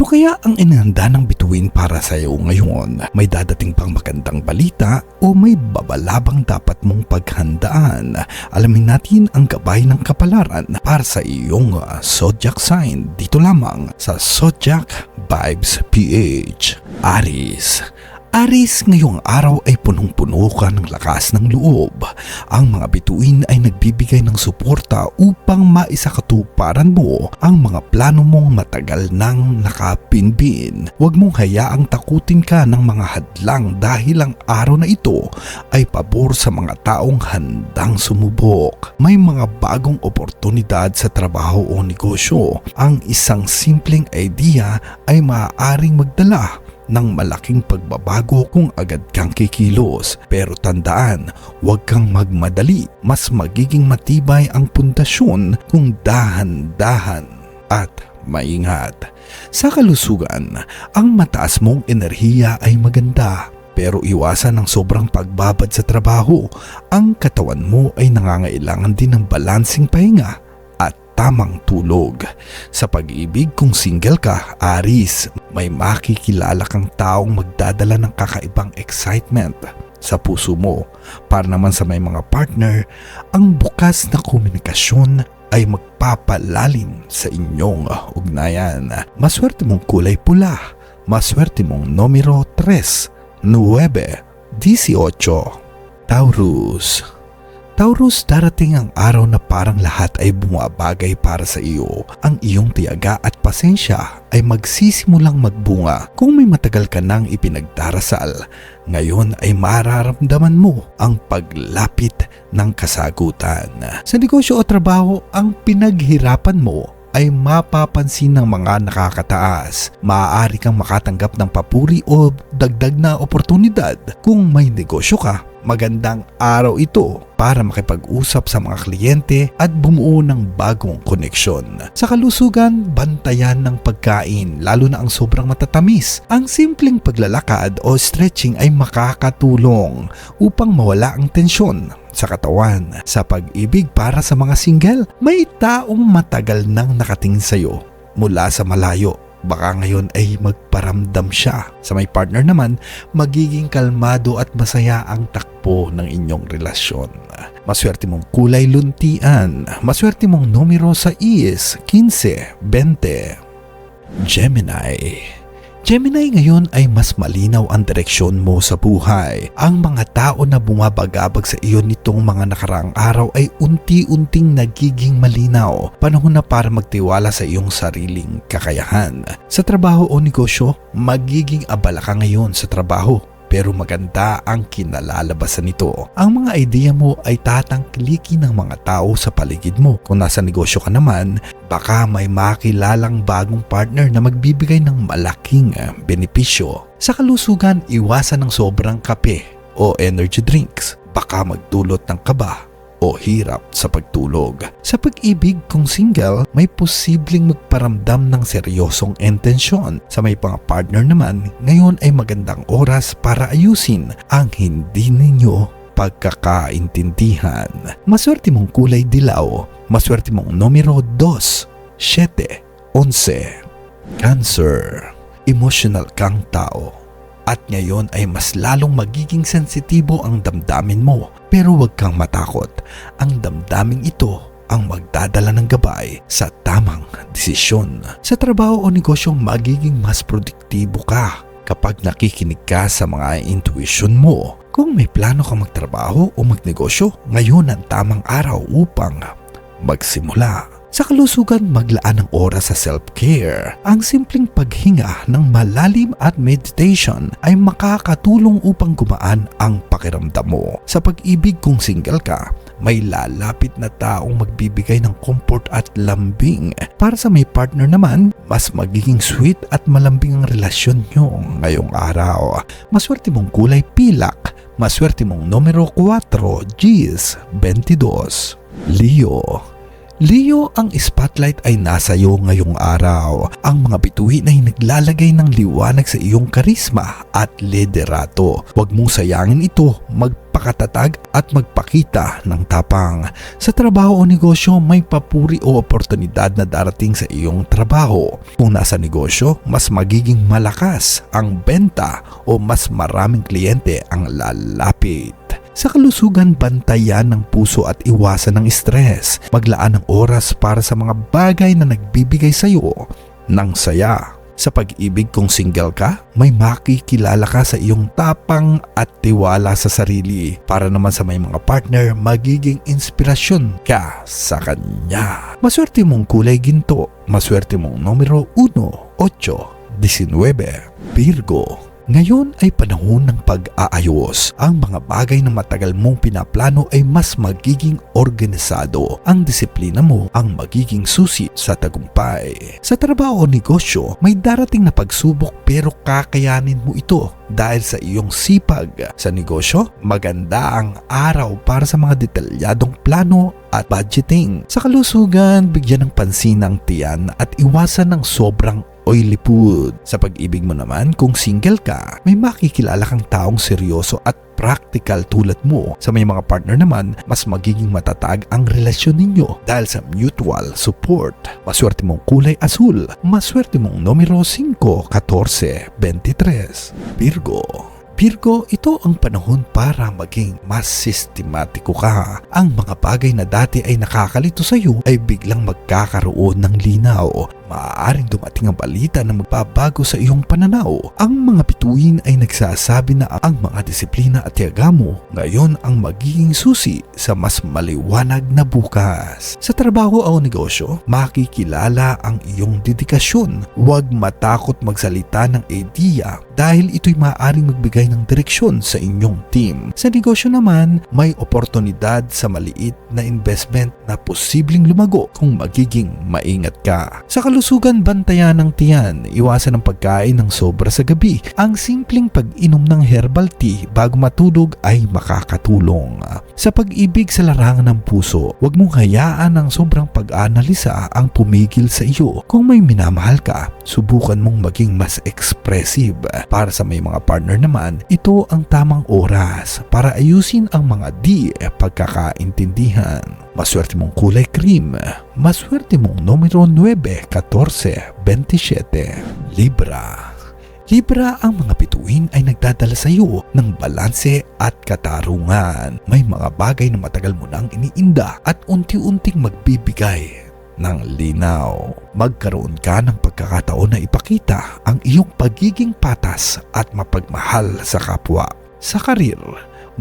Ano kaya ang inihanda ng bituin para sa iyo ngayon? May dadating pang magandang balita o may babalabang dapat mong paghandaan? Alamin natin ang gabay ng kapalaran para sa iyong zodiac sign dito lamang sa Zodiac Vibes PH. Aries, ngayong araw ay punong-puno ka ng lakas ng loob. Ang mga bituin ay nagbibigay ng suporta upang maisakatuparan mo ang mga plano mong matagal nang nakapinbin. Huwag mong hayaang takutin ka ng mga hadlang dahil ang araw na ito ay pabor sa mga taong handang sumubok. May mga bagong oportunidad sa trabaho o negosyo. Ang isang simpleng idea ay maaaring magdala ng malaking pagbabago kung agad kang kikilos. Pero tandaan, huwag kang magmadali. Mas magiging matibay ang pundasyon kung dahan-dahan at maingat. Sa kalusugan, ang mataas mong enerhiya ay maganda. Pero iwasan ang sobrang pagbabad sa trabaho. Ang katawan mo ay nangangailangan din ng balansing pahinga at tamang tulog. Sa pag-ibig, kung single ka, Aries, may makikilala kang taong magdadala ng kakaibang excitement sa puso mo. Para naman sa may mga partner, ang bukas na komunikasyon ay magpapalalim sa inyong ugnayan. Maswerte mong kulay pula. Maswerte mong numero 3, 9, 18. Taurus, darating ang araw na parang lahat ay bumabagay para sa iyo. Ang iyong tiyaga at pasensya ay magsisimulang magbunga. Kung may matagal ka nang ipinagdarasal, ngayon ay mararamdaman mo ang paglapit ng kasagutan. Sa negosyo o trabaho, ang pinaghirapan mo ay mapapansin ng mga nakakataas. Maaari kang makatanggap ng papuri o dagdag na oportunidad. Kung may negosyo ka, magandang araw ito para makipag-usap sa mga kliyente at bumuo ng bagong koneksyon. Sa kalusugan, bantayan ng pagkain, lalo na ang sobrang matatamis. Ang simpleng paglalakad o stretching ay makakatulong upang mawala ang tensyon sa katawan. Sa pag-ibig, para sa mga single, may taong matagal nang nakatingin sa iyo mula sa malayo. Baka ngayon ay magparamdam siya. Sa may partner naman, magiging kalmado at masaya ang takbo ng inyong relasyon. Maswerte mong kulay luntian. Maswerte mong numero 6, 15, 20. Gemini, ngayon ay mas malinaw ang direksyon mo sa buhay. Ang mga tao na bumabagabag sa iyo nitong mga nakaraang araw ay unti-unting nagiging malinaw. Panahon na para magtiwala sa iyong sariling kakayahan. Sa trabaho o negosyo, magiging abala ka ngayon sa trabaho. Pero maganda ang kinalalabasan nito. Ang mga ideya mo ay tatangkilikin ng mga tao sa paligid mo. Kung nasa negosyo ka naman, baka may makilalang bagong partner na magbibigay ng malaking benepisyo. Sa kalusugan, iwasan ng sobrang kape o energy drinks. Baka magdulot ng kaba o hirap sa pagtulog. Sa pag-ibig, kung single, may posibleng magparamdam ng seryosong intensyon. Sa may mga partner naman, ngayon ay magandang oras para ayusin ang hindi ninyo pagkakaintindihan. Maswerte mong kulay dilaw. Maswerte mong numero 2, 7, 11. Cancer, emotional kang tao. At ngayon ay mas lalong magiging sensitibo ang damdamin mo. Pero huwag kang matakot. Ang damdaming ito ang magdadala ng gabay sa tamang desisyon. Sa trabaho o negosyo, magiging mas produktibo ka kapag nakikinig ka sa mga intuition mo. Kung may plano kang magtrabaho o magnegosyo, ngayon ang tamang araw upang magsimula. Sa kalusugan, maglaan ng oras sa self-care. Ang simpleng paghinga ng malalim at meditation ay makakatulong upang gumaan ang pakiramdam mo. Sa pag-ibig, kung single ka, may lalapit na taong magbibigay ng comfort at lambing. Para sa may partner naman, mas magiging sweet at malambing ang relasyon nyo ngayong araw. Maswerte mong kulay pilak. Maswerte mong numero 4, G's, 22. Leo, ang spotlight ay nasa iyo ngayong araw. Ang mga bituin ay naglalagay ng liwanag sa iyong karisma at liderato. Huwag mong sayangin ito, magpakatatag at magpakita ng tapang. Sa trabaho o negosyo, may papuri o oportunidad na darating sa iyong trabaho. Kung nasa negosyo, mas magiging malakas ang benta o mas maraming kliyente ang lalapit. Sa kalusugan, bantayan ng puso at iwasan ng stress. Maglaan ng oras para sa mga bagay na nagbibigay sa iyo ng saya. Sa pag-ibig, kung single ka, may makikilala ka sa iyong tapang at tiwala sa sarili. Para naman sa may mga partner, magiging inspirasyon ka sa kanya. Maswerte mong kulay ginto. Maswerte mong numero 1, 8, 19. Virgo. Ngayon ay panahon ng pag-aayos. Ang mga bagay na matagal mong pinaplano ay mas magiging organisado. Ang disiplina mo ang magiging susi sa tagumpay. Sa trabaho o negosyo, may darating na pagsubok pero kakayanin mo ito dahil sa iyong sipag. Sa negosyo, maganda ang araw para sa mga detalyadong plano at budgeting. Sa kalusugan, bigyan ng pansin ang tiyan at iwasan ng sobrang oily food. Sa pag-ibig mo naman, kung single ka, may makikilala kang taong seryoso at practical tulad mo. Sa may mga partner naman, mas magiging matatag ang relasyon ninyo dahil sa mutual support. Maswerte mong kulay asul. Maswerte mong numero 5, 14, 23. Virgo. Virgo, ito ang panahon para maging mas sistematiko ka. Ang mga bagay na dati ay nakakalito sa iyo ay biglang magkakaroon ng linaw. Maaaring dumating ang balita na magbabago sa iyong pananaw. Ang mga bituin ay nagsasabi na ang mga disiplina at tiyaga mo ngayon ang magiging susi sa mas maliwanag na bukas. Sa trabaho o negosyo, makikilala ang iyong dedikasyon. Huwag matakot magsalita ng ideya dahil ito'y maaaring magbigay ng direksyon sa inyong team. Sa negosyo naman, may oportunidad sa maliit na investment na posibleng lumago kung magiging maingat ka. Sa kalusugan, bantayan ng tiyan, iwasan ang pagkain ng sobra sa gabi. Ang simpleng pag-inom ng herbal tea bago matulog ay makakatulong. Sa pag-ibig, sa larangan ng puso, huwag mong hayaan ang sobrang pag-analisa ang pumigil sa iyo. Kung may minamahal ka, subukan mong maging mas expressive. Para sa may mga partner naman, ito ang tamang oras para ayusin ang mga di pagkakaintindihan. Maswerte mong kulay cream. Maswerte mong numero 9, 14, 27. Libra. Libra, ang mga bituin ay nagdadala sa iyo ng balanse at katarungan. May mga bagay na matagal mo nang iniinda at unti-unting magbibigay ng linaw. Magkaroon ka ng pagkakataon na ipakita ang iyong pagiging patas at mapagmahal sa kapwa. Sa karir,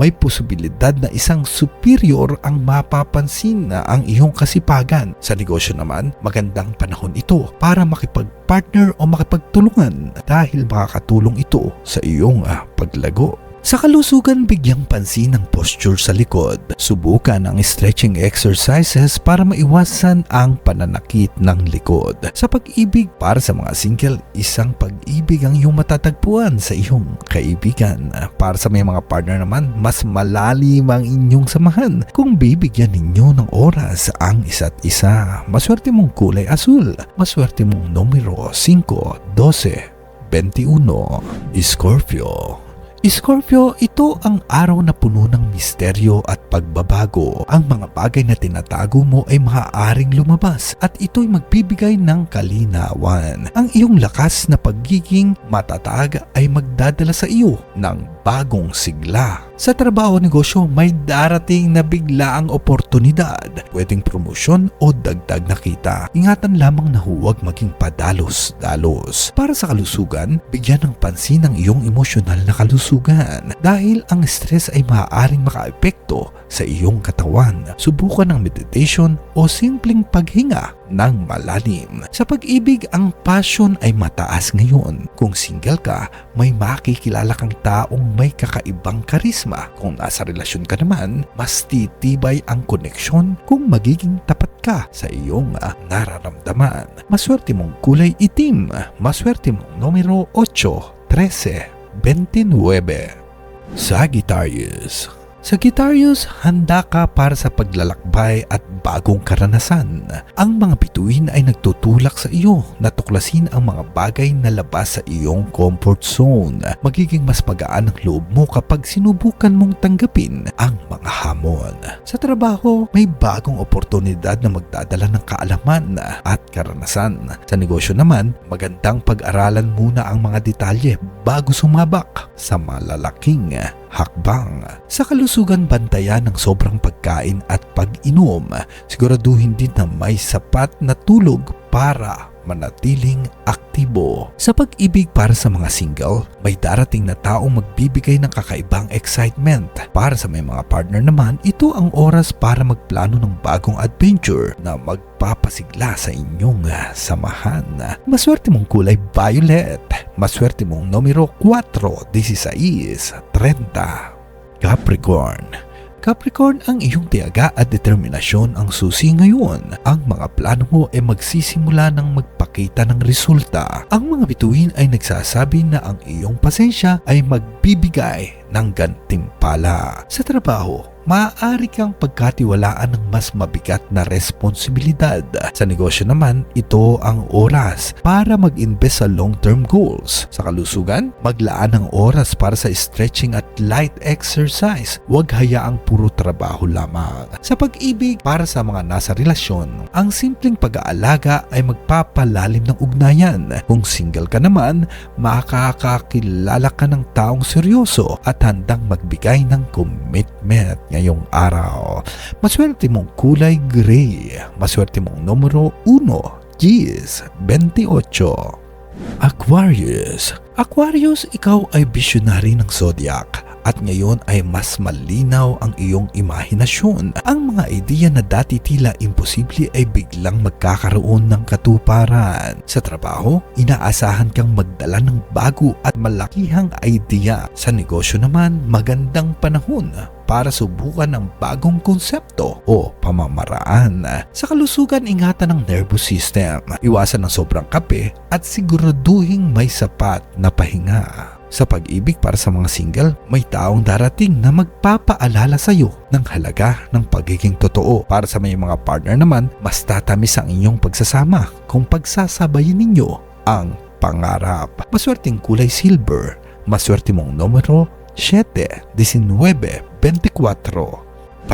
may posibilidad na isang superior ang mapapansin na ang iyong kasipagan. Sa negosyo naman, magandang panahon ito para makipag-partner o makipagtulungan dahil makakatulong ito sa iyong paglago. Sa kalusugan, bigyang pansin ang posture sa likod. Subukan ang stretching exercises para maiwasan ang pananakit ng likod. Sa pag-ibig, para sa mga single, isang pag-ibig ang iyong matatagpuan sa iyong kaibigan. Para sa may mga partner naman, mas malalim ang inyong samahan kung bibigyan ninyo ng oras ang isa't isa. Maswerte mong kulay asul. Maswerte mong numero 5, 12, 21. Scorpio. Scorpio, ito ang araw na puno ng misteryo at pagbabago. Ang mga bagay na tinatago mo ay maaaring lumabas at ito'y magbibigay ng kalinawan. Ang iyong lakas na pagiging matatag ay magdadala sa iyo ng bagong sigla. Sa trabaho o negosyo, may darating na biglaang oportunidad, pwedeng promosyon o dagdag na kita. Ingatan lamang na huwag maging padalos-dalos. Para sa kalusugan, bigyan ng pansin ang iyong emosyonal na kalusugan dahil ang stress ay maaaring makaepekto sa iyong katawan. Subukan ng meditation o simpleng paghinga ng malalim. Sa pag-ibig, ang passion ay mataas ngayon. Kung single ka, may makikilala kang taong may kakaibang karisma. Kung nasa relasyon ka naman, mas titibay ang koneksyon kung magiging tapat ka sa iyong nararamdaman. Maswerte mong kulay itim. Maswerte mong numero 8, 13, 29. Sagittarius. Sagittarius, handa ka para sa paglalakbay at bagong karanasan. Ang mga bituin ay nagtutulak sa iyo na tuklasin ang mga bagay na labas sa iyong comfort zone. Magiging mas magaan ang loob mo kapag sinubukan mong tanggapin ang mga hamon. Sa trabaho, may bagong oportunidad na magdadala ng kaalaman at karanasan. Sa negosyo naman, magandang pag-aralan muna ang mga detalye bago sumabak sa malalaking hakbang. Sa kalusugan, bantayan ng sobrang pagkain at pag-inom. Siguraduhin din na may sapat na tulog para manatiling aktibo. Sa pag-ibig, para sa mga single, may darating na taong magbibigay ng kakaibang excitement. Para sa may mga partner naman, ito ang oras para magplano ng bagong adventure na magpapasigla sa inyong samahan. Maswerte mong kulay violet. Maswerte mong numero 4, 16, 30. Capricorn, ang iyong tiyaga at determinasyon ang susi ngayon. Ang mga plano mo ay magsisimula ng magpakita ng resulta. Ang mga bituin ay nagsasabi na ang iyong pasensya ay magbibigay ng gantimpala. Sa trabaho, maaari kang pagkatiwalaan ng mas mabigat na responsibilidad. Sa negosyo naman, ito ang oras para mag-invest sa long-term goals. Sa kalusugan, maglaan ng oras para sa stretching at light exercise. Huwag hayaang puro trabaho lamang. Sa pag-ibig, para sa mga nasa relasyon, ang simpleng pag-aalaga ay magpapalalim ng ugnayan. Kung single ka naman, makakakilala ka ng taong seryoso at handang magbigay ng commitment ngayong araw. Maswerte mong kulay gray. Maswerte mong numero 1, 28. Aquarius, ikaw ay visionary ng zodiac. At ngayon ay mas malinaw ang iyong imahinasyon. Ang mga ideya na dati tila imposible ay biglang magkakaroon ng katuparan. Sa trabaho, inaasahan kang magdala ng bago at malakihang idea. Sa negosyo naman, magandang panahon para subukan ang bagong konsepto o pamamaraan. Sa kalusugan, ingatan ang nervous system. Iwasan ng sobrang kape at siguraduhin may sapat na pahinga. Sa pag-ibig, para sa mga single, may taong darating na magpapaalala sa iyo ng halaga ng pagiging totoo. Para sa may mga partner naman, mas tatamis ang inyong pagsasama kung pagsasabayin ninyo ang pangarap. Maswerteng kulay silver. Maswerte mong numero 7, 19, 24.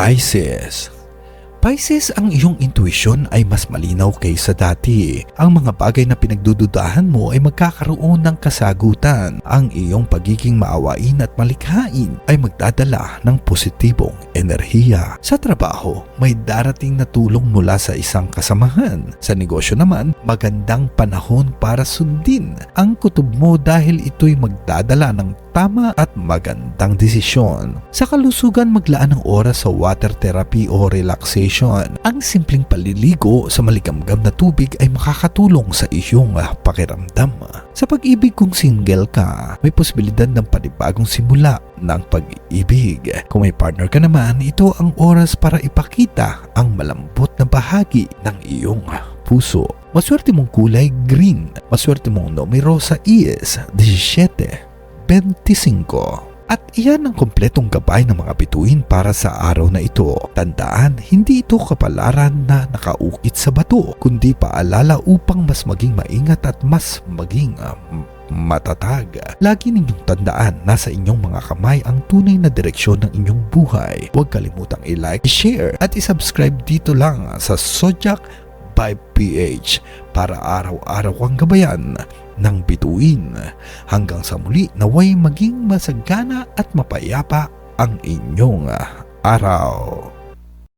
Pisces, ang iyong intuition ay mas malinaw kaysa dati. Ang mga bagay na pinagdududahan mo ay magkakaroon ng kasagutan. Ang iyong pagiging maawain at malikhain ay magdadala ng positibong enerhiya. Sa trabaho, may darating na tulong mula sa isang kasamahan. Sa negosyo naman, magandang panahon para sundin ang kutob mo dahil ito'y magdadala ng tama at magandang desisyon. Sa kalusugan, maglaan ng oras sa water therapy o relaxation. Ang simpleng paliligo sa maligamgam na tubig ay makakatulong sa iyong pakiramdam. Sa pag-ibig, kung single ka, may posibilidad ng panibagong simula ng pag-ibig. Kung may partner ka naman, ito ang oras para ipakita ang malambot na bahagi ng iyong puso. Maswerte mong kulay green. Maswerte mong numero 6, 17, 25. At iyan ang kompletong gabay ng mga bituin para sa araw na ito. Tandaan, hindi ito kapalaran na nakaukit sa bato, kundi paalala upang mas maging maingat at mas maging matatag. Lagi ninyong tandaan, nasa inyong mga kamay ang tunay na direksyon ng inyong buhay. Huwag kalimutang i-like, i-share at i-subscribe dito lang sa Zodiac by PH para araw-araw kang gabayan ng bituin. Hanggang sa muli, naway maging masagana at mapayapa ang inyong araw.